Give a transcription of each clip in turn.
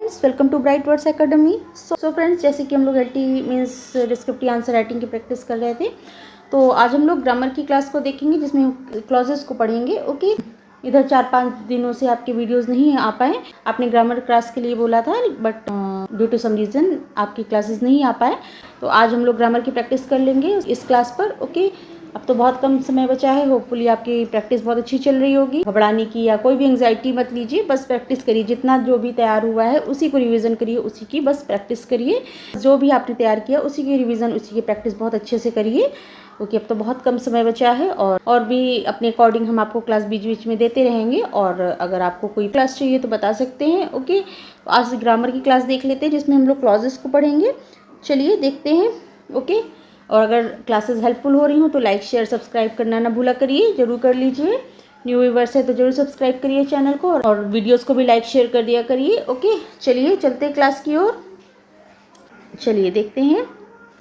Welcome to Bright Words Academy. So friends, जैसे कि हम लोग LT means descriptive answer writing की प्रैक्टिस कर रहे थे, तो आज हम लोग ग्रामर की क्लास को देखेंगे जिसमें हम क्लॉजेस को पढ़ेंगे। ओके, इधर 4-5 दिनों से आपके वीडियोस नहीं आ पाए। आपने ग्रामर क्लास के लिए बोला था, but due to some reason आपकी क्लासेस नहीं आ पाए, तो आज हम लोग ग्रामर की प्रैक्टिस कर लेंगे इस क्लास पर। ओके, अब तो बहुत कम समय बचा है। होपफुली आपकी प्रैक्टिस बहुत अच्छी चल रही होगी। घबराने की या कोई भी एंग्जाइटी मत लीजिए, बस प्रैक्टिस करिए। जितना जो भी तैयार हुआ है उसी को रिवीजन करिए, उसी की बस प्रैक्टिस करिए। जो भी आपने तैयार किया उसी की रिवीजन, उसी की प्रैक्टिस बहुत अच्छे से करिए। ओके, अब तो बहुत कम समय बचा है और भी अपने अकॉर्डिंग हम आपको क्लास बीच बीच में देते रहेंगे। और अगर आपको कोई क्लास चाहिए तो बता सकते हैं। ओके, तो आज ग्रामर की क्लास देख लेते हैं जिसमें हम लोग क्लॉजेस को पढ़ेंगे। चलिए देखते हैं। ओके, और अगर क्लासेस हेल्पफुल हो रही हो तो लाइक शेयर सब्सक्राइब करना ना भूला करिए, जरूर कर लीजिए। न्यू व्यूअर्स है तो जरूर सब्सक्राइब करिए चैनल को, और वीडियोस को भी लाइक शेयर कर दिया करिए। ओके, चलिए चलते हैं क्लास की ओर। चलिए देखते हैं।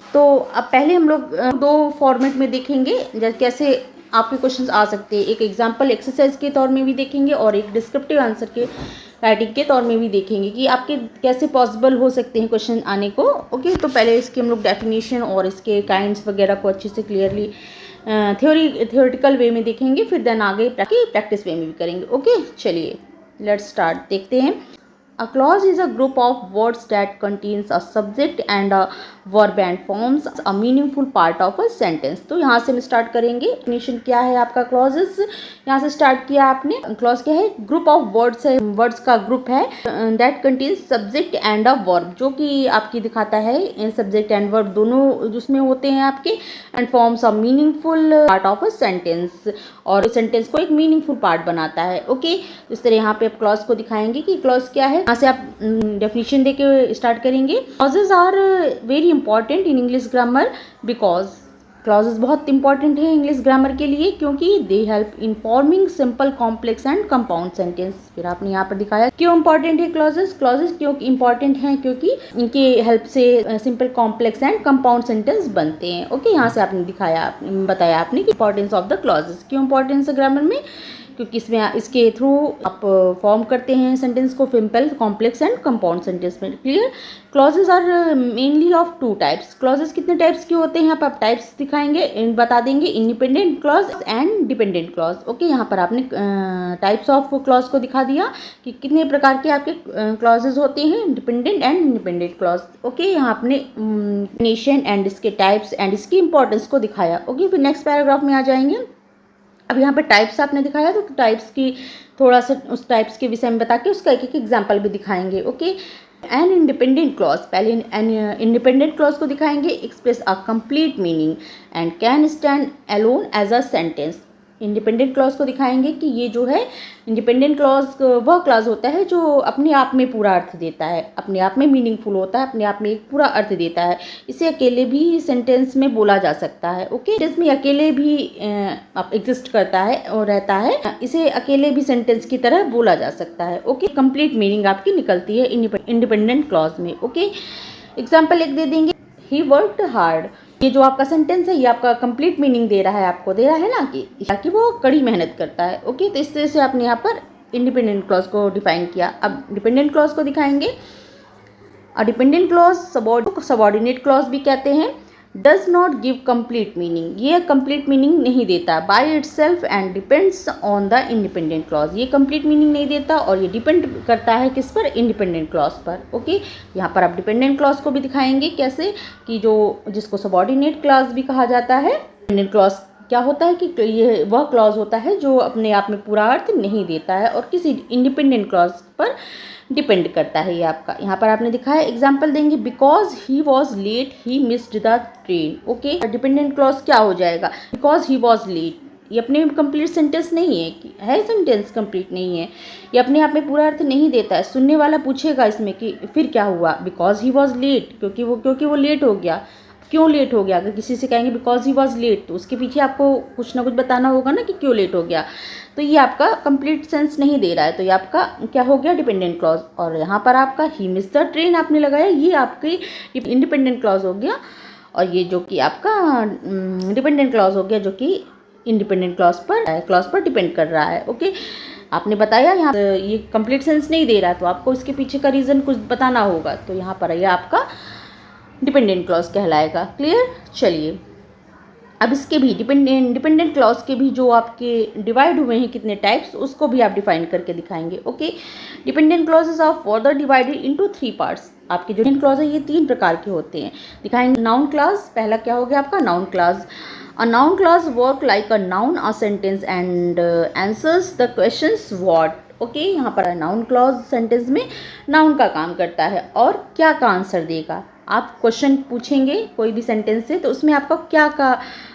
तो अब पहले हम लोग दो फॉर्मेट में देखेंगे जैसे कैसे आपके क्वेश्चंस आ सकते हैं। एक एग्जाम्पल एक्सरसाइज के तौर में भी देखेंगे और एक डिस्क्रिप्टिव आंसर के राइटिंग के तौर में भी देखेंगे कि आपके कैसे पॉसिबल हो सकते हैं क्वेश्चन आने को। ओके, तो पहले इसकी हम लोग डेफिनेशन और इसके काइंड्स वगैरह को अच्छे से क्लियरली थियोरेटिकल वे में देखेंगे, फिर देन आगे प्रैक्टिस वे में भी करेंगे। ओके, चलिए लेट्स स्टार्ट। देखते हैं। A clause is a group of words that contains a subject and a verb and forms a meaningful part of a sentence। तो यहाँ से हम स्टार्ट करेंगे। डेफिनेशन क्या है आपका क्लॉजेस, यहाँ से स्टार्ट किया आपने। क्लॉज क्या है? ग्रुप ऑफ वर्ड्स है, वर्ड्स का ग्रुप है। That contains subject and a verb, जो कि आपकी दिखाता है सब्जेक्ट एंड वर्ब दोनों जिसमें होते हैं आपके, and forms a meaningful part of a sentence, और सेंटेंस को एक मीनिंगफुल पार्ट बनाता है। ओके, इस तरह यहाँ पे आप क्लॉज को दिखाएंगे कि क्लॉज क्या है। यहाँ से आप डेफिनेशन देके स्टार्ट करेंगे। Clauses are very important in English grammar because clauses बहुत इंपॉर्टेंट है इंग्लिश ग्रामर के लिए, क्योंकि they help in forming simple, complex and compound sentence. फिर आपने यहाँ पर दिखाया क्यों इंपॉर्टेंट है क्लॉजेज। क्लॉजेज क्यों इंपॉर्टेंट हैं? क्योंकि इनके हेल्प से simple, complex and compound sentence बनते हैं। ओके, यहाँ से आपने दिखाया, बताया आपने कि इंपॉर्टेंस ऑफ द क्लॉजेज। क्यों इंपॉर्टेंस है ग्रामर में? क्योंकि इसमें इसके थ्रू आप फॉर्म करते हैं सेंटेंस को simple, complex and compound sentence में। Clear? Clauses are mainly of 2 types. Clauses कितने टाइप्स के होते हैं यहाँ पर आप टाइप्स दिखाएंगे, बता देंगे। Independent clause and dependent clause. Okay, यहाँ पर आपने टाइप्स ऑफ क्लॉज को दिखा दिया कि कितने प्रकार के आपके क्लॉजेज होते हैं, dependent and independent clause. Okay, यहाँ आपने नेशन एंड इसके टाइप्स एंड इसकी इंपॉर्टेंस को दिखाया। ओके, फिर नेक्स्ट पैराग्राफ में आ जाएंगे। अब यहाँ पे टाइप्स आपने दिखाया, तो टाइप्स की थोड़ा सा उस टाइप्स के विषय में बता के उसका एक एग्जाम्पल भी दिखाएंगे। ओके, एन इंडिपेंडेंट क्लॉज, पहले इंडिपेंडेंट क्लॉज को दिखाएंगे। Express a complete meaning and can stand alone as a sentence. Independent clause को दिखाएंगे कि ये जो है इंडिपेंडेंट क्लॉज वह क्लॉज होता है जो अपने आप में पूरा अर्थ देता है, अपने आप में मीनिंगफुल होता है, अपने आप में एक पूरा अर्थ देता है। इसे अकेले भी सेंटेंस में बोला जा सकता है। ओके, इसमें अकेले भी एग्जिस्ट करता है और रहता है, इसे अकेले भी सेंटेंस की तरह बोला जा सकता है। ओके, कंप्लीट मीनिंग आपकी निकलती है इंडिपेंडेंट क्लॉज में। ओके, एग्जाम्पल एक दे देंगे। He worked hard. ये जो आपका सेंटेंस है ये आपका कंप्लीट मीनिंग दे रहा है, आपको दे रहा है ना कि वो कड़ी मेहनत करता है। ओके, तो इस तरह से आपने यहाँ पर इंडिपेंडेंट क्लॉज को डिफाइन किया। अब डिपेंडेंट क्लॉज को दिखाएंगे। डिपेंडेंट क्लॉज सबॉर्डिनेट क्लॉज भी कहते हैं। Does not give complete meaning, ये कंप्लीट मीनिंग नहीं देता by itself and depends on the independent clause. ये कंप्लीट मीनिंग नहीं देता और ये डिपेंड करता है किस पर? इंडिपेंडेंट क्लॉज पर। ओके, यहाँ पर आप डिपेंडेंट क्लॉज को भी दिखाएंगे कैसे, कि जो जिसको सबॉर्डिनेट क्लॉज भी कहा जाता है। डिपेंडेंट क्लॉज क्या होता है कि ये वह क्लॉज होता है जो अपने आप में पूरा अर्थ नहीं देता है और किसी इंडिपेंडेंट क्लॉज पर डिपेंड करता है। ये आपका यहाँ पर आपने दिखाया। एग्जाम्पल देंगे। Because he was late he missed the train. Okay, dependent clause क्या हो जाएगा? बिकॉज ही वॉज लेट, ये अपने में कंप्लीट सेंटेंस नहीं है, सेंटेंस कंप्लीट नहीं है, ये अपने आप में पूरा अर्थ नहीं देता है। सुनने वाला पूछेगा इसमें कि फिर क्या हुआ? बिकॉज ही वॉज लेट, क्योंकि वो लेट हो गया। क्यों लेट हो गया? अगर किसी से कहेंगे बिकॉज ही वॉज लेट, तो उसके पीछे आपको कुछ ना कुछ बताना होगा ना कि क्यों लेट हो गया। तो ये आपका कंप्लीट सेंस नहीं दे रहा है, तो ये आपका क्या हो गया? Dependent clause. और यहाँ पर आपका ही मिस द ट्रेन आपने लगाया, ये आपकी इंडिपेंडेंट क्लॉज हो गया, और ये जो कि आपका डिपेंडेंट क्लॉज हो गया जो कि इंडिपेंडेंट क्लॉज पर डिपेंड कर रहा है। ओके, आपने बताया यहाँ ये कंप्लीट सेंस नहीं दे रहा, तो आपको इसके पीछे का रीज़न कुछ बताना होगा, तो यहाँ पर ये आपका डिपेंडेंट क्लॉज कहलाएगा। क्लियर? चलिए अब इसके भी डिपेंडेंट क्लॉज के भी जो आपके डिवाइड हुए हैं कितने टाइप्स, उसको भी आप डिफाइन करके दिखाएंगे। Okay, dependent clauses are further divided into 3 parts. आपके जो डिपेंडेंट क्लॉज है ये 3 प्रकार के होते हैं, दिखाएंगे। नाउन क्लॉज, पहला क्या हो गया आपका noun clause. A noun clause work like a noun a sentence and answers the questions what. Okay, यहाँ पर नाउन क्लॉज सेंटेंस में नाउन का काम करता है और क्या का आंसर देगा। आप क्वेश्चन पूछेंगे कोई भी सेंटेंस से, तो उसमें आपका क्या का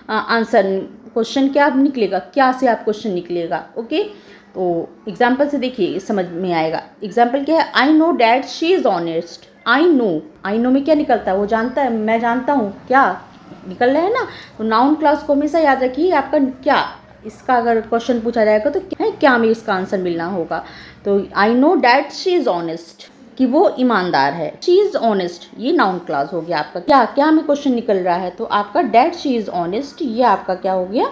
आंसर, क्वेश्चन क्या निकलेगा, क्या से आप क्वेश्चन निकलेगा। ओके, तो एग्जाम्पल से देखिए समझ में आएगा। एग्जाम्पल क्या है, I know that she is honest. I know में क्या निकलता है, वो जानता है, मैं जानता हूँ, क्या निकल रहा है ना। तो नाउन क्लॉज को हमेशा याद रखिए, आपका क्या, इसका अगर क्वेश्चन पूछा जाएगा तो क्या में इसका आंसर मिलना होगा। तो I know that she is honest, कि वो ईमानदार है। शी इज़ ऑनेस्ट, ये नाउन क्लॉज हो गया आपका। क्या में क्वेश्चन निकल रहा है, तो आपका डैट शी इज़ ऑनेस्ट, ये आपका क्या हो गया,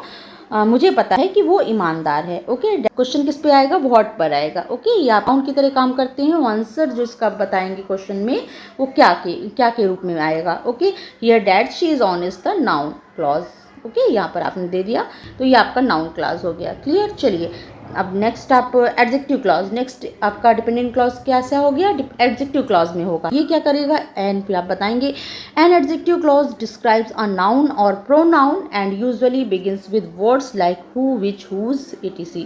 मुझे पता है कि वो ईमानदार है। ओके, क्वेश्चन किस पे आएगा, व्हाट पर आएगा। ओके, ये आप नाउन की तरह काम करते हैं। आंसर जो इसका बताएंगे क्वेश्चन में, वो क्या के रूप में आएगा। Okay, here that she is honest the noun clause. Okay, यहाँ पर आपने दे दिया, तो ये आपका नाउन क्लॉज हो गया। क्लियर? चलिए अब नेक्स्ट आप एडजेक्टिव क्लॉज। नेक्स्ट आपका डिपेंडेंट क्लॉज कैसा हो गया, एडजेक्टिव क्लॉज में होगा। ये क्या करेगा, एन, फिर आप बताएंगे an adjective clause describes a noun और pronoun and usually begins with words like who, which, whose, etc।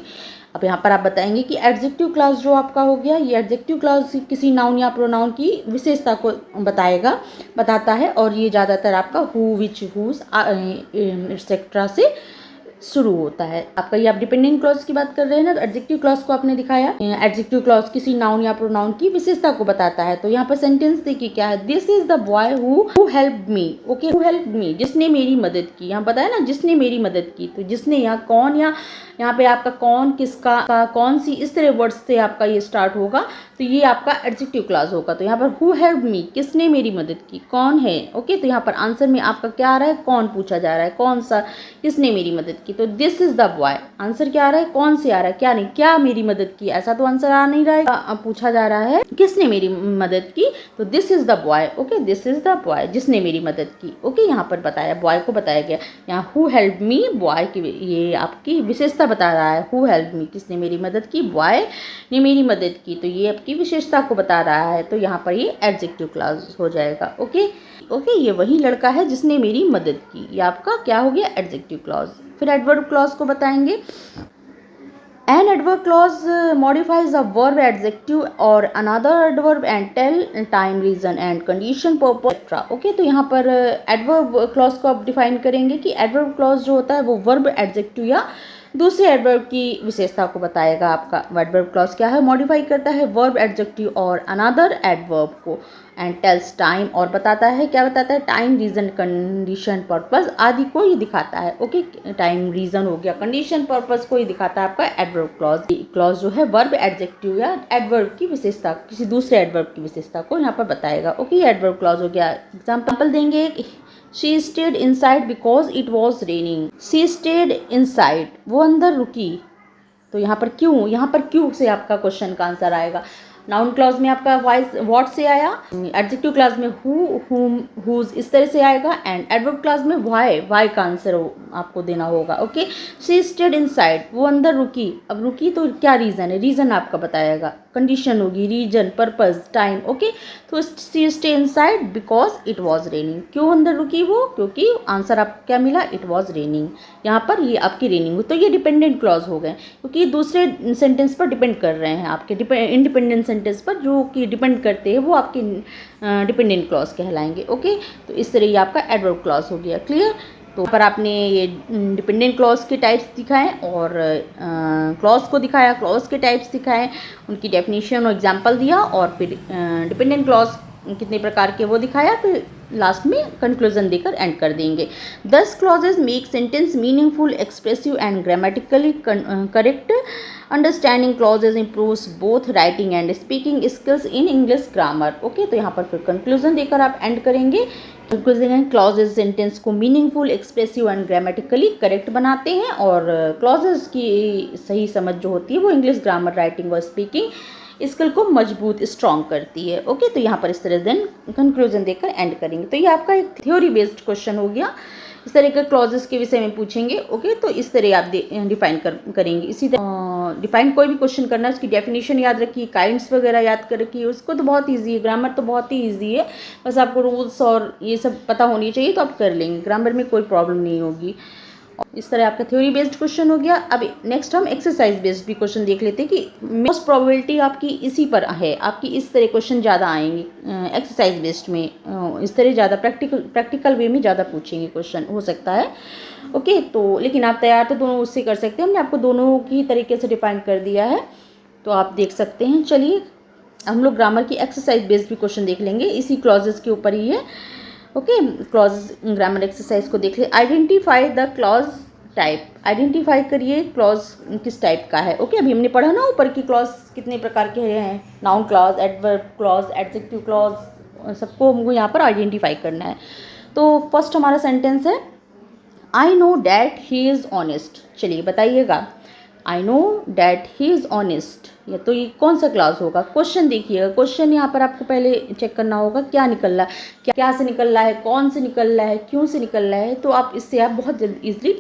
अब यहाँ पर आप बताएंगे कि एडजेक्टिव क्लॉज जो आपका हो गया, ये एडजेक्टिव क्लॉज किसी नाउन या प्रोनाउन की विशेषता को बताता है, और ये ज़्यादातर आपका हु, विच, हुज एक्सेट्रा से शुरू होता है आपका। ये आप डिपेंडेंट क्लॉज की बात कर रहे हैं ना, तो एडजेक्टिव क्लॉज को आपने दिखाया। एडजेक्टिव क्लॉज किसी नाउन या प्रोनाउन की विशेषता को बताता है। तो यहाँ पर सेंटेंस देखिए क्या है, this is the boy who helped me. Okay, who helped me, जिसने मेरी मदद की। यहाँ बताया ना, जिसने मेरी मदद की, तो जिसने यहाँ कौन, या यहाँ पे आपका कौन, किसका, कौन सी, इस तरह वर्ड्स से आपका ये स्टार्ट होगा, तो ये आपका एडजेक्टिव क्लॉज होगा। तो यहाँ पर हु हेल्प्ड मी, किसने मेरी मदद की, कौन है। ओके, तो यहाँ पर आंसर में आपका क्या आ रहा है, कौन पूछा जा रहा है, कौन सा, किसने मेरी मदद की। तो this is the boy, answer क्या आ रहा है, कौन से आ रहा है, क्या नहीं, क्या मेरी मदद की, ऐसा तो आंसर आ नहीं रहा है। पूछा जा रहा है किसने मेरी मदद की, तो this is the boy. Okay, this is the boy, जिसने मेरी मदद की। ओके, यहाँ पर बताया, बॉय को बताया गया। यहाँ हु हेल्प मी, बॉय की ये आपकी विशेषता बता रहा है। हु हेल्प मी, किसने मेरी मदद की, बॉय ने मेरी मदद की, तो ये आपकी विशेषता को बता रहा है। तो यहाँ पर ये एडजेक्टिव क्लॉज हो जाएगा। ओके, ये वही लड़का है जिसने मेरी मदद की, ये आपका क्या हो गया, एडजेक्टिव क्लॉज। फिर एडवर्ब क्लॉज को बताएंगे। An adverb clause modifies a verb adjective और another adverb and tell time, reason and condition, purpose, etcetera. Okay, तो यहाँ पर एडवर्ब क्लॉज को आप डिफाइन करेंगे कि एडवर्ब क्लॉज जो होता है वो वर्ब एडजेक्टिव या दूसरे एडवर्ब की विशेषता को बताएगा। आपका एडवर्ब क्लॉज क्या है, मॉडिफाई करता है वर्ब एडजेक्टिव और अनदर एडवर्ब को, एंड टेल्स टाइम, और बताता है, क्या बताता है, टाइम, रीजन, कंडीशन, पर्पस आदि को ही दिखाता है। ओके, टाइम, रीजन हो गया, कंडीशन, पर्पस को ही दिखाता है आपका एडवर्ब क्लॉज। क्लॉज जो है वर्ब एडजेक्टिव या एडवर्ब की विशेषता, किसी दूसरे एडवर्ब की विशेषता को यहाँ पर बताएगा। ओके, एडवर्ब क्लॉज हो गया। एग्जाम्पल देंगे, She stayed inside because it was raining. She stayed inside, वो अंदर रुकी। तो यहाँ पर क्यों, यहाँ पर क्यों से आपका क्वेश्चन का आंसर आएगा। नाउन क्लॉज में आपका वाइज व्हाट से आया, एडजेक्टिव क्लॉज में हु, हुम, हुज इस तरह से आएगा, एंड एडवर्ब क्लॉज में वाई का आंसर आपको देना होगा। ओके, शी स्टेड इनसाइड, वो अंदर रुकी। अब रुकी तो क्या रीज़न है, रीज़न आपका बताएगा, कंडीशन होगी, रीजन, पर्पस, टाइम। ओके, तो she stay inside because it was raining, क्यों अंदर रुकी वो, क्योंकि आंसर आपको क्या मिला, इट वॉज रेनिंग। यहाँ पर ये आपकी रेनिंग, तो ये डिपेंडेंट क्लॉज हो गए, क्योंकि ये दूसरे सेंटेंस पर डिपेंड कर रहे हैं। आपके इंडिपेंडेंट सेंटेंस पर जो कि डिपेंड करते हैं वो आपके डिपेंडेंट क्लॉज कहलाएंगे। ओके, तो इस तरह ये आपका एडवर्ब क्लॉज हो गया। क्लियर? तो पर आपने ये डिपेंडेंट क्लॉज के टाइप्स दिखाए और क्लॉज को दिखाया, क्लॉज के टाइप्स दिखाए, उनकी डेफिनेशन और एग्जांपल दिया, और फिर डिपेंडेंट क्लॉज कितने प्रकार के वो दिखाया, फिर लास्ट में कंक्लूजन देकर एंड कर देंगे। 10 clauses make sentence meaningful, expressive and grammatically correct. Understanding clauses improves both writing and speaking skills in English grammar. Okay, तो यहाँ पर फिर कंक्लूजन देकर आप एंड करेंगे। कंक्लूजन क्लॉजेज सेंटेंस को meaningful, expressive and grammatically correct बनाते हैं और क्लॉजेज की सही समझ जो होती है वो इंग्लिश ग्रामर, राइटिंग और स्पीकिंग स्किल को मजबूत, स्ट्रॉन्ग करती है। ओके, तो यहाँ पर इस तरह देन कंक्लूजन देकर एंड करेंगे। तो ये आपका एक थ्योरी बेस्ड क्वेश्चन हो गया। इस तरह के क्लॉजेस के विषय में पूछेंगे। ओके, तो इस तरह आप डिफाइन करेंगे। इसी तरह डिफाइन कोई भी क्वेश्चन करना है उसकी डेफिनेशन याद रखिए, काइंड्स वगैरह याद कर रखिए। उसको तो बहुत ईजी है, ग्रामर तो बहुत ही ईजी है, बस आपको रूल्स और ये सब पता होनी चाहिए तो आप कर लेंगे। ग्रामर में कोई प्रॉब्लम नहीं होगी। इस तरह आपका थ्योरी बेस्ड क्वेश्चन हो गया। अब नेक्स्ट हम एक्सरसाइज बेस्ड भी क्वेश्चन देख लेते हैं कि मोस्ट प्रोबेबिलिटी आपकी इसी पर है, आपकी इस तरह क्वेश्चन ज़्यादा आएंगे एक्सरसाइज बेस्ड में। इस तरह ज़्यादा प्रैक्टिकल वे में ज़्यादा पूछेंगे क्वेश्चन, हो सकता है। ओके, तो लेकिन आप तैयार तो दोनों उससे कर सकते हैं। हमने आपको दोनों की तरीके से डिफाइन कर दिया है, तो आप देख सकते हैं। चलिए हम लोग ग्रामर की एक्सरसाइज बेस्ड भी क्वेश्चन देख लेंगे, इसी क्लॉजेस के ऊपर ही है। ओके, क्लॉज ग्रामर एक्सरसाइज को देख ले। Identify the clause type, identify करिए क्लॉज किस टाइप का है। ओके, अभी हमने पढ़ा ना ऊपर की क्लॉज कितने प्रकार के हैं, noun clause, adverb clause, adjective clause, सबको हमको यहाँ पर आइडेंटिफाई करना है। तो फर्स्ट हमारा सेंटेंस है, I know that he is honest. चलिए बताइएगा, I know that he is honest, या तो ये कौन सा क्लॉज होगा। क्वेश्चन देखिएगा, क्वेश्चन यहाँ पर आपको पहले चेक करना होगा क्या निकल रहा है, क्या से निकल रहा है, कौन से निकल रहा है, क्यों से निकल रहा है। तो आप इससे आप बहुत जल्दी ईजिली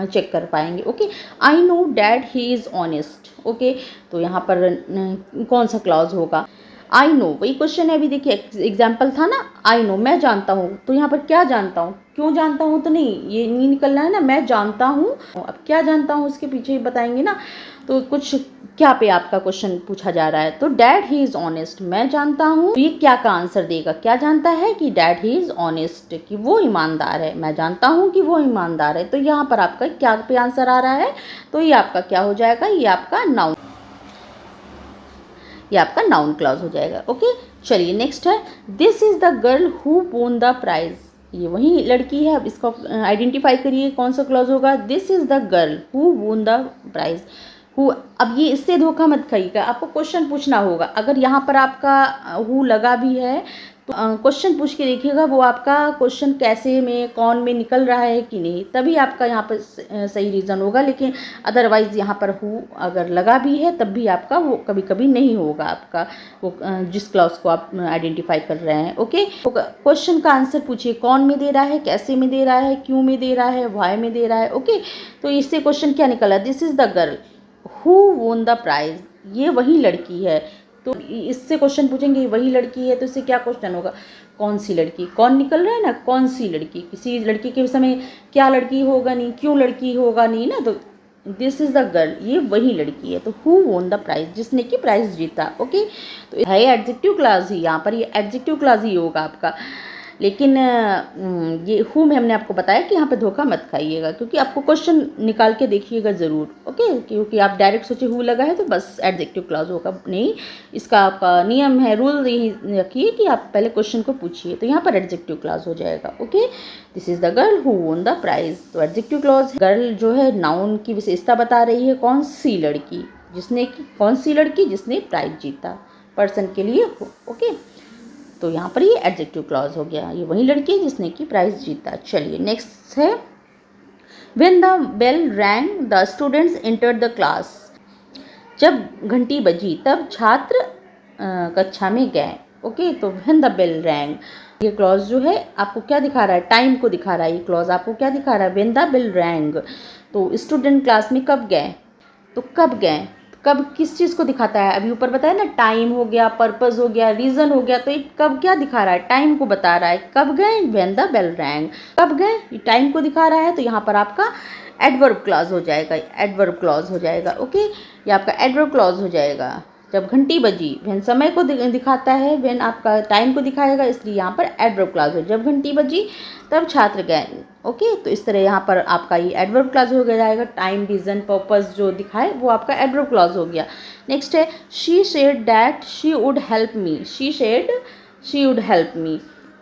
चेक कर पाएंगे। Okay, I know that he is honest. Okay, तो यहाँ पर कौन सा क्लॉज होगा, आई नो, वही क्वेश्चन है। अभी देखिए एग्जाम्पल था ना, आई नो, मैं जानता हूँ। तो यहाँ पर क्या जानता हूँ, क्यों जानता हूँ तो नहीं, ये नहीं निकलना है ना, मैं जानता हूँ। अब क्या जानता हूँ उसके पीछे ही बताएंगे ना, तो कुछ क्या पे आपका क्वेश्चन पूछा जा रहा है। तो डैट ही इज़ ऑनेस्ट, मैं जानता हूँ, तो ये क्या का आंसर देगा, क्या जानता है कि डैट ही इज़ ऑनेस्ट, कि वो ईमानदार है। मैं जानता हूँ कि वो ईमानदार है, तो यहाँ पर आपका क्या पे आंसर आ रहा है, तो ये आपका क्या हो जाएगा, ये आपका नाउन, ये आपका नाउन क्लॉज हो जाएगा। ओके, चलिए नेक्स्ट है, this is the girl who won the prize. ये वही लड़की है। अब इसको आइडेंटिफाई करिए कौन सा क्लॉज होगा, this is the girl who won the prize. Who, अब ये इससे धोखा मत खाइएगा, आपको क्वेश्चन पूछना होगा। अगर यहाँ पर आपका हु लगा भी है तो क्वेश्चन पूछ के देखिएगा वो आपका क्वेश्चन कैसे में, कौन में निकल रहा है कि नहीं, तभी आपका यहाँ पर सही रीज़न होगा। लेकिन अदरवाइज़ यहाँ पर हु अगर लगा भी है तब भी आपका वो कभी कभी नहीं होगा आपका वो जिस क्लॉज को आप आइडेंटिफाई कर रहे हैं। ओके, क्वेश्चन का आंसर पूछिए, कौन में दे रहा है, कैसे में दे रहा है, क्यों में दे रहा है, व्हाई में दे रहा है। ओके, तो इससे क्वेश्चन क्या निकला, this is the girl who won the prize, ये वही लड़की है। तो इससे क्वेश्चन पूछेंगे वही लड़की है, तो इससे क्या क्वेश्चन होगा, कौन सी लड़की, कौन निकल रहा है ना, कौन सी लड़की, किसी लड़की के समय क्या लड़की होगा नहीं, क्यों लड़की होगा नहीं ना। तो दिस इज़ द गर्ल, ये वही लड़की है। तो हु वोन द प्राइज, जिसने कि प्राइज जीता। ओके, तो है एडजेक्टिव क्लॉज ही, यहाँ पर ये एडजेक्टिव क्लॉज ही होगा आपका। लेकिन ये हु में हमने आपको बताया कि यहाँ पे धोखा मत खाइएगा, क्योंकि आपको क्वेश्चन निकाल के देखिएगा ज़रूर। ओके, क्योंकि आप डायरेक्ट सोचे हु लगा है तो बस एडजेक्टिव क्लॉज होगा, नहीं। इसका आपका नियम है, रूल यही रखिए कि आप पहले क्वेश्चन को पूछिए, तो यहाँ पर एडजेक्टिव क्लॉज हो जाएगा। Okay, this is the girl who won the prize, तो एडजेक्टिव क्लॉज। गर्ल जो है नाउन की विशेषता बता रही है, कौन सी लड़की, जिसने, कौन सी लड़की जिसने प्राइज जीता, पर्सन के लिए हो। ओके, तो यहाँ पर ये एडजेक्टिव क्लॉज हो गया, ये वही लड़की है जिसने कि प्राइज जीता। चलिए नेक्स्ट है, when the bell rang the students entered the class. जब घंटी बजी तब छात्र कक्षा में गए। ओके, तो व्हेन द बेल रैंग, ये क्लॉज जो है आपको क्या दिखा रहा है, टाइम को दिखा रहा है। ये क्लॉज आपको क्या दिखा रहा है, व्हेन द बेल रैंग, तो स्टूडेंट क्लास में कब गए, तो कब गए, कब किस चीज़ को दिखाता है। अभी ऊपर बताया ना, टाइम हो गया, पर्पस हो गया, रीज़न हो गया, तो ये कब क्या दिखा रहा है, टाइम को बता रहा है। कब गए, व्हेन द बेल रैंग, कब गए, ये टाइम को दिखा रहा है। तो यहाँ पर आपका एडवर्ब क्लॉज हो जाएगा, एडवर्ब क्लॉज हो जाएगा। ओके, ये आपका एडवर्ब क्लॉज हो जाएगा। जब घंटी बजी, व्हेन समय को दिखाता है, व्हेन आपका टाइम को दिखाएगा, इसलिए यहाँ पर एडवर्ब क्लॉज हो। जब घंटी बजी तब छात्र गए। ओके, तो इस तरह यहाँ पर आपका ये एडवर्ब क्लॉज हो जाएगा। टाइम, रीजन, पर्पस जो दिखाए वो आपका एडवर्ब क्लॉज हो गया। नेक्स्ट है, she said that she would help me. She said she would help me,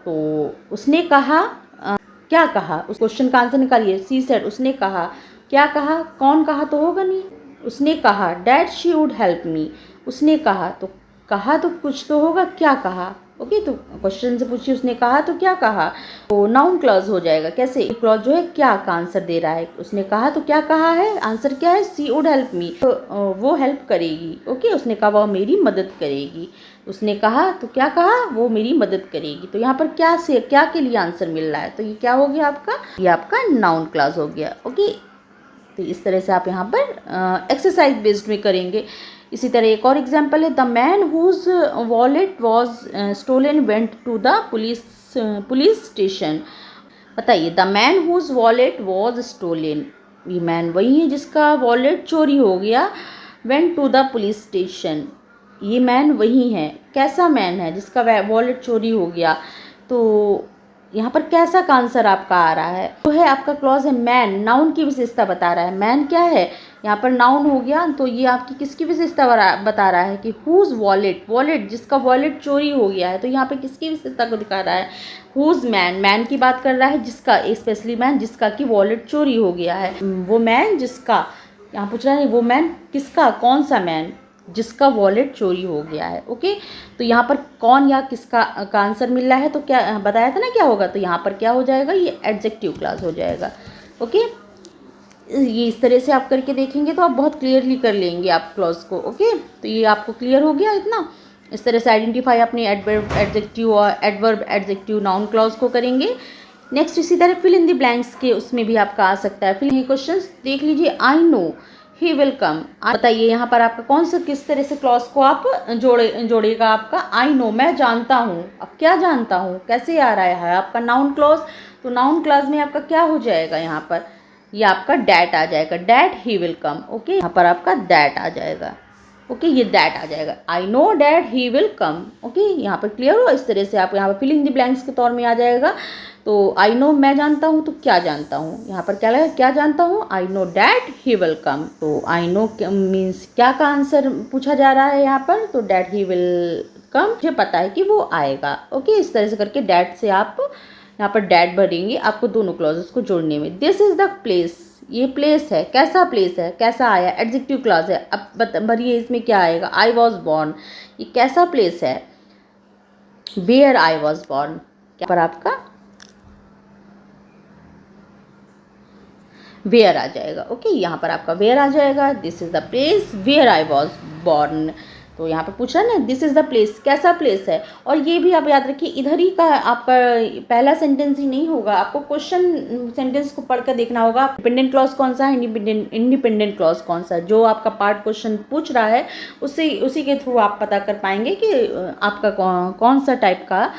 तो उसने कहा, क्या कहा, उस क्वेश्चन का आंसर निकालिए। शी सेड, उसने कहा, क्या कहा, कौन कहा तो होगा नहीं, उसने कहा that she would help me. उसने कहा तो कुछ तो होगा, क्या कहा। ओके, तो क्वेश्चन से पूछिए उसने कहा तो क्या कहा, तो नाउन क्लॉज हो जाएगा। कैसे, क्लॉज जो है क्या का आंसर दे रहा है। उसने कहा तो क्या कहा है, आंसर क्या है, शी वुड हेल्प मी, तो वो हेल्प करेगी। ओके, उसने कहा वो मेरी मदद करेगी। उसने कहा तो क्या कहा, वो मेरी मदद करेगी। तो यहाँ पर क्या से क्या के लिए आंसर मिल रहा है, तो ये क्या हो गया आपका, ये आपका नाउन क्लॉज हो गया। ओके, तो इस तरह से आप यहाँ पर एक्सरसाइज बेस्ड में करेंगे। इसी तरह एक और एग्जाम्पल है, the man whose wallet was stolen went to the police station. बताइए, the man whose wallet was stolen, ये मैन वही है जिसका वॉलेट चोरी हो गया। Went to the police station, ये मैन वही है। कैसा मैन है जिसका वॉलेट चोरी हो गया, तो यहाँ पर कैसा का आंसर आपका आ रहा है, तो है आपका क्लॉज है मैन, नाउन की विशेषता बता रहा है। मैन क्या है, यहाँ पर नाउन हो गया, तो ये आपकी किसकी विशेषता बता रहा है कि हुज वॉलेट, वॉलेट जिसका वॉलेट चोरी हो गया है, तो यहाँ पे किसकी विशेषता को दिखा रहा है, हुज मैन, मैन की बात कर रहा है जिसका, स्पेशली मैन जिसका कि वॉलेट चोरी हो गया है। वो मैन जिसका, यहाँ पूछ रहा है वो मैन किसका, कौन सा मैन जिसका वॉलेट चोरी हो गया है। ओके, तो यहाँ पर कौन या किसका का आंसर मिल रहा है, तो क्या बताया था ना क्या होगा, तो यहाँ पर क्या हो जाएगा, ये एडजेक्टिव क्लॉज हो जाएगा। ओके, ये इस तरह से आप करके देखेंगे तो आप बहुत क्लियरली कर लेंगे आप क्लॉज को। ओके, तो ये आपको क्लियर हो गया इतना। इस तरह से आइडेंटिफाई अपने एडवर्ब एडजेक्टिव और एडवर्ब एडजेक्टिव नाउन क्लॉज को करेंगे। नेक्स्ट इसी तरह फिल इन द ब्लैंक्स के उसमें भी आपका आ सकता है। फिर ये क्वेश्चन देख लीजिए, I know he will come. बताइए यहाँ पर आपका कौन सा, किस तरह से क्लॉज को आप जोड़ेगा आपका, आई नो मैं जानता हूँ। अब क्या जानता हूँ कैसे आ रहा है आपका नाउन क्लॉज, तो नाउन क्लॉज में आपका क्या हो जाएगा, यहाँ पर ये आपका डैट आ जाएगा, that he will come. Okay, यहाँ पर आपका डैट आ जाएगा। ओके, ये डैट आ जाएगा, I know that he will come. Okay, यहाँ पर क्लियर हो। इस तरह से आप यहाँ पर फिल इन द ब्लैंक्स के तौर में आ जाएगा। तो आई नो मैं जानता हूँ, तो क्या जानता हूँ, यहाँ पर क्या लगेगा, क्या जानता हूँ, I know that he will come. तो आई नो मीन्स क्या का आंसर पूछा जा रहा है यहाँ पर, तो डैट ही विल कम, मुझे पता है कि वो आएगा। ओके, इस तरह से करके डैट से आप यहाँ पर डैट भरेंगे आपको दोनों क्लॉजेस को जोड़ने में। दिस इज द प्लेस, ये प्लेस है, कैसा प्लेस है, कैसा आया, एडजेक्टिव क्लॉज है। अब भरिए इसमें क्या आएगा, आई वॉज बॉर्न, ये कैसा प्लेस है, वेयर आई वॉज बॉर्न, क्या पर आपका वेयर आ जाएगा। ओके, यहाँ पर आपका वेयर आ जाएगा, this is the place where I was born. तो यहाँ पर पूछा ना, दिस इज द प्लेस, कैसा प्लेस है। और ये भी आप याद रखिए, इधर ही का आपका पहला सेंटेंस ही नहीं होगा, आपको क्वेश्चन सेंटेंस को पढ़कर देखना होगा, डिपेंडेंट क्लॉज कौन सा है, इंडिपेंडेंट क्लॉज कौन सा है। जो आपका पार्ट क्वेश्चन पूछ रहा है उसी के थ्रू आप पता कर पाएंगे कि आपका कौन सा टाइप का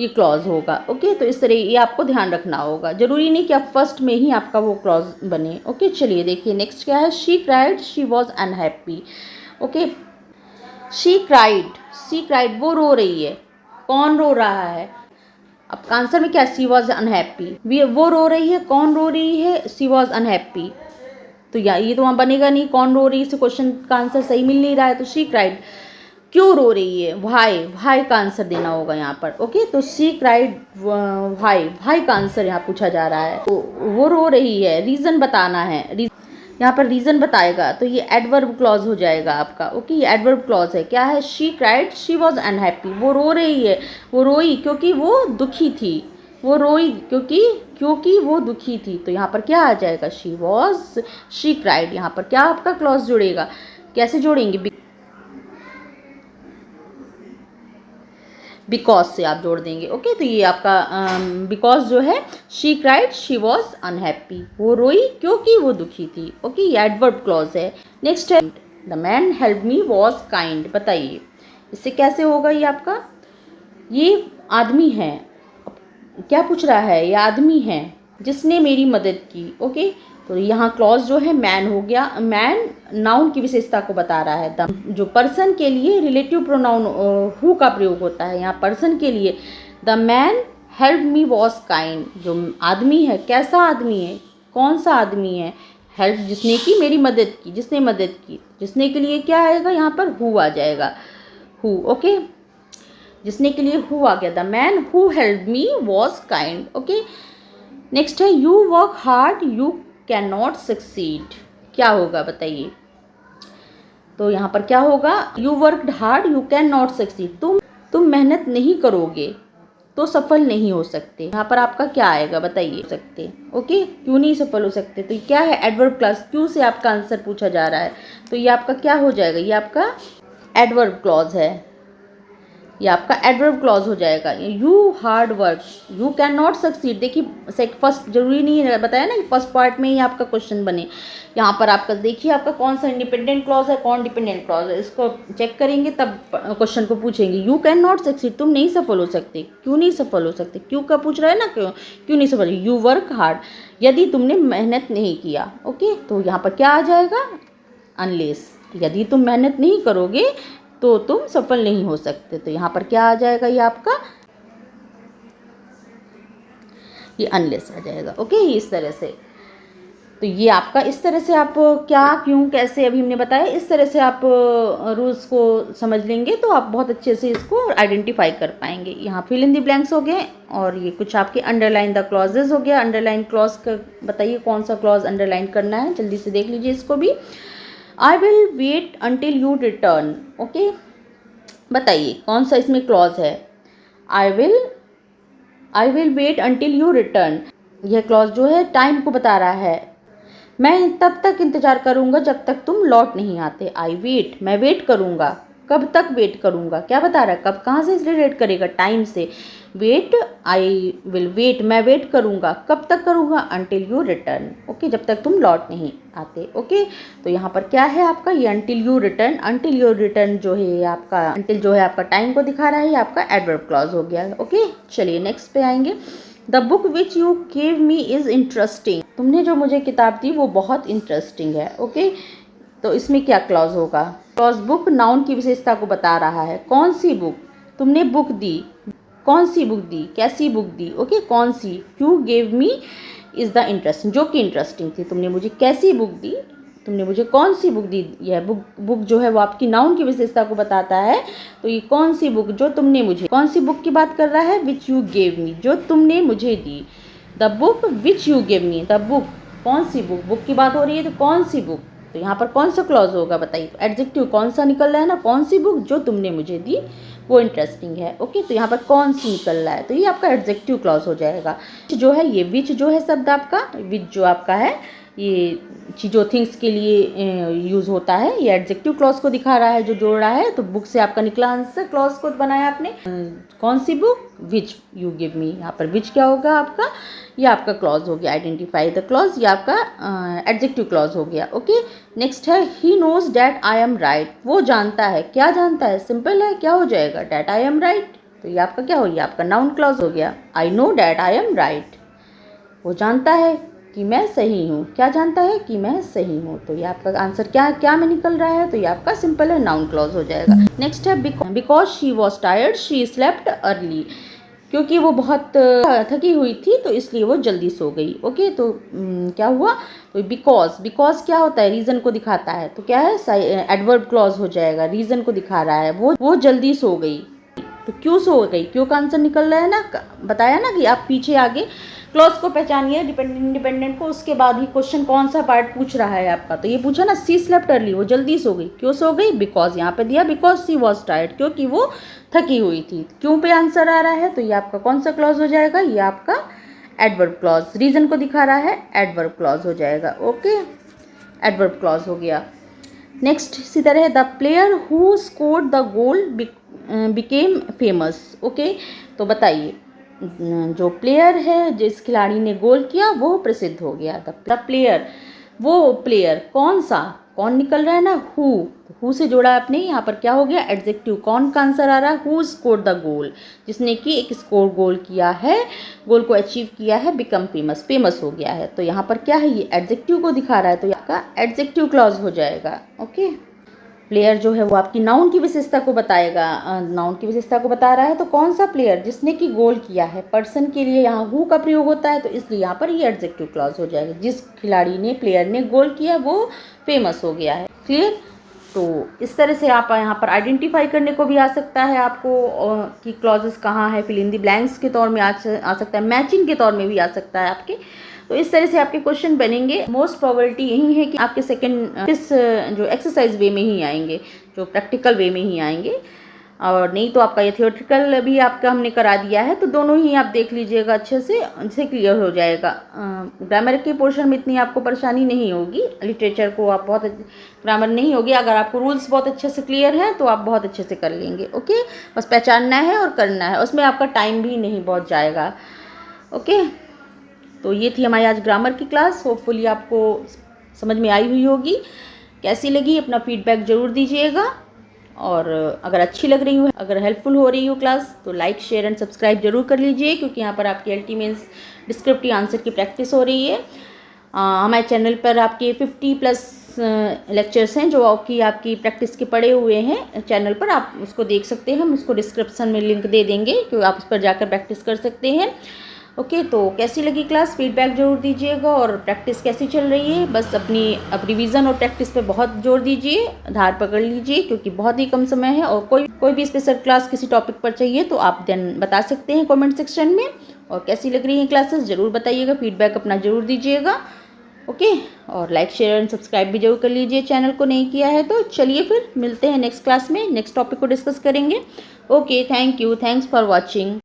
ये क्लॉज होगा। ओके, तो इस तरह ये आपको ध्यान रखना होगा, जरूरी नहीं कि आप फर्स्ट में ही आपका वो क्लॉज बने। ओके, चलिए देखिए नेक्स्ट क्या है, she cried she was unhappy. Okay, she cried वो रो रही है, कौन रो रहा है, अब आंसर में क्या, शी वॉज अनहैप्पी, वो रो रही है, कौन रो रही है, शी वॉज अनहैप्पी। तो ये तो वहाँ बनेगा नहीं, कौन रो रही है, इसे क्वेश्चन का आंसर सही मिल नहीं रहा है। तो शी क्राइड, क्यों रो रही है, वाई का आंसर देना होगा यहाँ पर। ओके, तो शी क्राइड वाई का आंसर यहाँ पूछा जा रहा है, तो वो रो रही है, रीज़न बताना है, यहाँ पर रीज़न बताएगा, तो ये एडवर्ब क्लॉज हो जाएगा आपका। ओके, ये एडवर्ब क्लॉज है, क्या है, she cried she was unhappy, वो रो रही है, वो रोई क्योंकि वो दुखी थी, वो रोई क्योंकि वो दुखी थी। तो यहाँ पर क्या आ जाएगा, शी क्राइड, यहाँ पर क्या आपका क्लॉज जुड़ेगा, कैसे जोड़ेंगे, बिकॉज से आप जोड़ देंगे। ओके, तो ये आपका बिकॉज जो है, she cried she was unhappy, वो रोई क्योंकि वो दुखी थी। ओके, ये एडवर्ब क्लॉज है। नेक्स्ट है, the man help me was kind. बताइए इससे कैसे होगा, ये आपका, ये आदमी है, क्या पूछ रहा है, ये आदमी है जिसने मेरी मदद की। ओके, तो यहाँ क्लॉज जो है मैन हो गया, मैन नाउन की विशेषता को बता रहा है। द जो पर्सन के लिए रिलेटिव प्रोनाउन हु का प्रयोग होता है, यहाँ पर्सन के लिए the man help me was kind, जो आदमी है कैसा आदमी है, कौन सा आदमी है, हेल्प जिसने की मेरी मदद की, जिसने मदद की, जिसने के लिए क्या आएगा यहाँ पर, हु आ जाएगा, हु। ओके, जिसने के लिए हु आ गया, the man who help me was kind. Okay, next है, you work hard you can not succeed, क्या होगा बताइए, तो यहाँ पर क्या होगा, you worked hard you can not succeed, तुम मेहनत नहीं करोगे तो सफल नहीं हो सकते। यहाँ पर आपका क्या आएगा बताइए, सकते। ओके, क्यों नहीं सफल हो सकते, तो क्या है एडवर्ब क्लॉज, क्यों से आपका आंसर पूछा जा रहा है, तो ये आपका क्या हो जाएगा, ये आपका एडवर्ब क्लॉज है, ये आपका एडवर्ब क्लॉज हो जाएगा। You hard work you can not succeed, देखिए फर्स्ट जरूरी नहीं है, बताया ना कि फर्स्ट पार्ट में ही आपका क्वेश्चन बने। यहाँ पर आपका देखिए आपका कौन सा इंडिपेंडेंट क्लॉज है, कौन डिपेंडेंट क्लॉज है, इसको चेक करेंगे तब क्वेश्चन को पूछेंगे। यू कैन नॉट सक्सीड, तुम नहीं सफल हो सकते, क्यों नहीं सफल हो सकते, क्यों का पूछ रहा है ना, क्यों नहीं सफल, यू वर्क हार्ड, यदि तुमने मेहनत नहीं किया। ओके, तो यहाँ पर क्या आ जाएगा, अनलेस, यदि तुम मेहनत नहीं करोगे तो तुम सफल नहीं हो सकते। तो यहाँ पर क्या आ जाएगा, ये आपका ये अनलेस आ जाएगा। ओके, इस तरह से, तो ये आपका इस तरह से आप क्या क्यों कैसे अभी हमने बताया, इस तरह से आप रूल्स को समझ लेंगे तो आप बहुत अच्छे से इसको आइडेंटिफाई कर पाएंगे। यहाँ फिल इन द ब्लैंक्स हो गए, और ये कुछ आपके अंडरलाइन द क्लॉजेज हो गया। अंडरलाइन क्लॉज का बताइए कौन सा क्लॉज अंडरलाइन करना है, जल्दी से देख लीजिए इसको भी। I will wait until you return, okay, बताइए कौन सा इसमें क्लॉज है, I will wait until you return, यह क्लॉज जो है टाइम को बता रहा है, मैं तब तक इंतज़ार करूँगा जब तक तुम लौट नहीं आते। आई वेट, मैं वेट करूँगा, कब तक वेट करूँगा, क्या बता रहा है, कब कहाँ से रिलेट करेगा, टाइम से। वेट, आई विल वेट, मैं वेट करूँगा, कब तक करूँगा, अंटिल यू रिटर्न, ओके, जब तक तुम लौट नहीं आते। ओके, तो यहाँ पर क्या है आपका, ये until you return, until you return जो है आपका, अंटिल जो है आपका टाइम को दिखा रहा है, ये आपका एडवर्ब क्लॉज हो गया। ओके, चलिए नेक्स्ट पे आएंगे। The book which you gave me is interesting, तुमने जो मुझे किताब दी वो बहुत इंटरेस्टिंग है। ओके, तो इसमें क्या क्लॉज होगा, क्लॉज बुक नाउन की विशेषता को बता रहा है, कौन सी बुक, तुमने बुक दी, कौन सी बुक दी, कैसी बुक दी। ओके, कौन सी, you gave me is the interesting, जो कि इंटरेस्टिंग थी, तुमने मुझे कैसी बुक दी, तुमने मुझे कौन सी बुक दी। यह बुक जो है वो आपकी नाउन की विशेषता को बताता है, तो ये कौन सी बुक, जो तुमने मुझे, कौन सी बुक की बात कर रहा है, विच यू गेव मी, जो तुमने मुझे दी। The book which you gave me, the book, कौन सी बुक, बुक की बात हो रही है तो कौन सी बुक, तो यहाँ पर कौन सा क्लॉज होगा बताइए, तो एडजेक्टिव कौन सा निकल रहा है ना, कौन सी बुक जो तुमने मुझे दी वो इंटरेस्टिंग है। ओके, तो यहाँ पर कौन सी निकल रहा है, तो ये आपका एडजेक्टिव क्लॉज हो जाएगा। जो है ये विच जो है शब्द आपका, विच जो आपका है ये चीज़ों थिंग्स के लिए यूज़ होता है, ये एडजेक्टिव क्लॉज को दिखा रहा है जो जोड़ रहा है। तो बुक से आपका निकला आंसर, क्लॉज को बनाया आपने, कौन सी book, which you give me, यहाँ पर विच क्या होगा आपका, ये आपका क्लॉज हो गया, आइडेंटिफाई द क्लॉज, ये आपका एडजेक्टिव क्लॉज हो गया। ओके, नेक्स्ट है he knows that I am right, वो जानता है, क्या जानता है, सिंपल है, क्या हो जाएगा, डैट आई एम राइट, तो ये आपका क्या हो गया, आपका नाउन क्लॉज हो गया। I know that I am right, वो जानता है कि मैं सही हूँ, क्या जानता है कि मैं सही हूँ, तो ये आपका आंसर क्या में निकल रहा है, तो ये आपका सिंपल है, नाउन क्लॉज हो जाएगा। नेक्स्ट है because she was tired she slept early, क्योंकि वो बहुत थकी हुई थी तो इसलिए वो जल्दी सो गई। ओके, तो क्या हुआ, तो बिकॉज क्या होता है, रीज़न को दिखाता है, तो क्या है एडवर्ब क्लॉज हो जाएगा, रीज़न को दिखा रहा है, वो जल्दी सो गई, तो क्यों सो गई, क्यों का आंसर निकल रहा है ना, बताया ना कि आप पीछे आगे क्लॉज को पहचानिए, डिपेंडेंट को, उसके बाद ही क्वेश्चन कौन सा पार्ट पूछ रहा है आपका, तो ये पूछा ना सी स्लेप्ट अर्ली, वो जल्दी सो गई, क्यों सो गई, बिकॉज यहाँ पे दिया बिकॉज सी वॉज टायर्ड, क्योंकि वो थकी हुई थी, क्यों पे आंसर आ रहा है, तो ये आपका कौन सा क्लॉज हो जाएगा, ये आपका एडवर्ब क्लॉज, रीजन को दिखा रहा है, एडवर्ब क्लॉज हो जाएगा। ओके, एडवर्ब क्लॉज हो गया। नेक्स्ट इसी तरह the player who scored the goal became famous. Okay, तो बताइए जो प्लेयर है, जिस खिलाड़ी ने गोल किया वो प्रसिद्ध हो गया। द प्लेयर, वो प्लेयर, कौन सा, कौन निकल रहा है ना, हु से जोड़ा आपने, यहाँ पर क्या हो गया, एडजेक्टिव, कौन का आंसर आ रहा है, हु स्कोर्ड द गोल, जिसने कि एक गोल किया है, गोल को अचीव किया है, बिकम फेमस हो गया है, तो यहाँ पर क्या है, ये एडजेक्टिव को दिखा रहा है, तो यहाँ का एडजेक्टिव क्लॉज हो जाएगा। ओके, प्लेयर जो है वो आपकी नाउन की विशेषता को बताएगा, नाउन की विशेषता को बता रहा है, तो कौन सा प्लेयर, जिसने कि गोल किया है, पर्सन के लिए यहाँ हु का प्रयोग होता है, तो इसलिए यहाँ पर ये एडजेक्टिव क्लॉज हो जाएगा, जिस खिलाड़ी ने, प्लेयर ने गोल किया वो फेमस हो गया है। क्लियर, तो इस तरह से आप यहाँ पर आइडेंटिफाई करने को भी आ सकता है आपको कि क्लॉजेस कहाँ है, फिल इन द ब्लैंक्स के तौर में आ सकता है, मैचिंग के तौर में भी आ सकता है आपके। तो इस तरह से आपके क्वेश्चन बनेंगे। मोस्ट प्रोबेबिलिटी यही है कि आपके सेकंड इस जो एक्सरसाइज वे में ही आएंगे, जो प्रैक्टिकल वे में ही आएंगे, और नहीं तो आपका ये थियोरेटिकल भी आपका हमने करा दिया है, तो दोनों ही आप देख लीजिएगा अच्छे से, जिससे क्लियर हो जाएगा। ग्रामर के पोर्शन में इतनी आपको परेशानी नहीं होगी, लिटरेचर को आप बहुत ग्रामर नहीं होगी, अगर आपको रूल्स बहुत अच्छे से क्लियर है तो आप बहुत अच्छे से कर लेंगे। ओके, बस पहचानना है और करना है, उसमें आपका टाइम भी नहीं बहुत जाएगा। ओके, तो ये थी हमारी आज ग्रामर की क्लास। होपफुली आपको समझ में आई हुई होगी। कैसी लगी अपना फीडबैक ज़रूर दीजिएगा, और अगर अच्छी लग रही हो, अगर हेल्पफुल हो रही हो क्लास, तो लाइक शेयर एंड सब्सक्राइब जरूर कर लीजिए, क्योंकि यहाँ पर आपकी एलटी मीन्स डिस्क्रिप्टिव आंसर की प्रैक्टिस हो रही है। हमारे चैनल पर आपके 50+ लेक्चर्स हैं जो आपकी प्रैक्टिस के पड़े हुए हैं चैनल पर, आप उसको देख सकते हैं। हम उसको डिस्क्रिप्शन में लिंक दे देंगे, क्योंकि आप उस पर जाकर प्रैक्टिस कर सकते हैं। ओके, तो कैसी लगी क्लास, फीडबैक जरूर दीजिएगा, और प्रैक्टिस कैसी चल रही है, बस अब रिवीजन और प्रैक्टिस पे बहुत जोर दीजिए, आधार पकड़ लीजिए, क्योंकि बहुत ही कम समय है। और कोई भी स्पेशल क्लास किसी टॉपिक पर चाहिए तो आप देन बता सकते हैं कमेंट सेक्शन में। और कैसी लग रही हैं क्लासेस ज़रूर बताइएगा, फीडबैक अपना ज़रूर दीजिएगा। ओके, और लाइक शेयर एंड सब्सक्राइब भी जरूर कर लीजिए, चैनल को नहीं किया है तो। चलिए फिर मिलते हैं नेक्स्ट क्लास में, नेक्स्ट टॉपिक को डिस्कस करेंगे। Okay, thank you, thanks for watching.